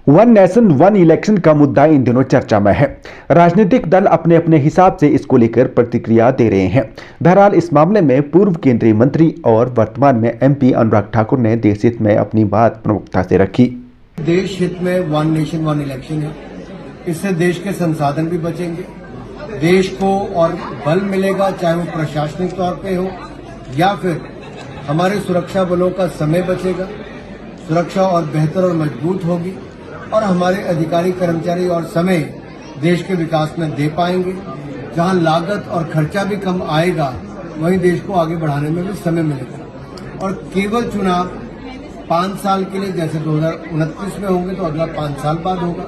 One nation one election का मुद्दा इन दिनों चर्चा में है। राजनीतिक दल अपने अपने हिसाब से इसको लेकर प्रतिक्रिया दे रहे हैं। बहरहाल इस मामले में पूर्व केंद्रीय मंत्री और वर्तमान में एमपी अनुराग ठाकुर ने देश हित में अपनी बात प्रमुखता से रखी। देश हित में वन नेशन वन इलेक्शन है। इससे देश के संसाधन भी बचेंगे, देश को और बल मिलेगा, चाहे वो प्रशासनिक तौर पे हो या फिर हमारे सुरक्षा बलों का समय बचेगा, सुरक्षा और बेहतर और मजबूत होगी और हमारे अधिकारी कर्मचारी और समय देश के विकास में दे पाएंगे। जहां लागत और खर्चा भी कम आएगा, वहीं देश को आगे बढ़ाने में भी समय मिलेगा। और केवल चुनाव 5 साल के लिए, जैसे 2029 में होंगे तो अगला 5 साल बाद होगा।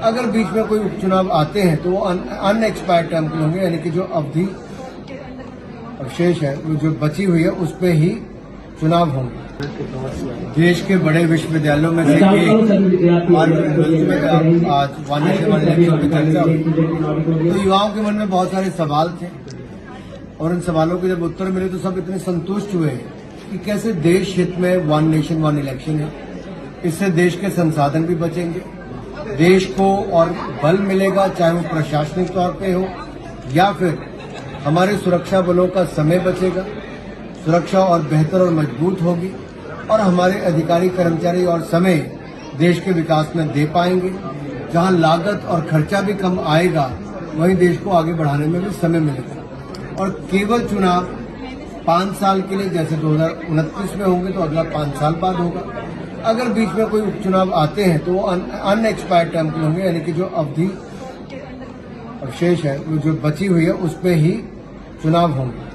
अगर बीच में कोई उपचुनाव आते हैं तो वो अनएक्सपायर्ड टर्म के होंगे, यानी कि जो अवधि शेष है, जो बची हुई है, उस पर ही चुनाव होंगे। देश के बड़े विश्वविद्यालयों में से एक आज वन नेशन वन इलेक्शन की चर्चा हुई, तो युवाओं के मन में बहुत सारे सवाल थे और उन सवालों के जब उत्तर मिले तो सब इतने संतुष्ट हुए कि कैसे देश हित में वन नेशन वन इलेक्शन है। इससे देश के संसाधन भी बचेंगे, देश को और बल मिलेगा, चाहे वो प्रशासनिक तौर पे हो या फिर हमारे सुरक्षा बलों का समय बचेगा, सुरक्षा और बेहतर और मजबूत होगी और हमारे अधिकारी कर्मचारी और समय देश के विकास में दे पाएंगे। जहां लागत और खर्चा भी कम आएगा, वहीं देश को आगे बढ़ाने में भी समय मिलेगा। और केवल चुनाव 5 साल के लिए, जैसे 2029 में होंगे तो अगला 5 साल बाद होगा। अगर बीच में कोई उपचुनाव आते हैं तो वो अनएक्सपायर्ड टर्म के होंगे, यानी कि जो अवधि शेष है, जो बची हुई है, उस पर ही चुनाव होंगे।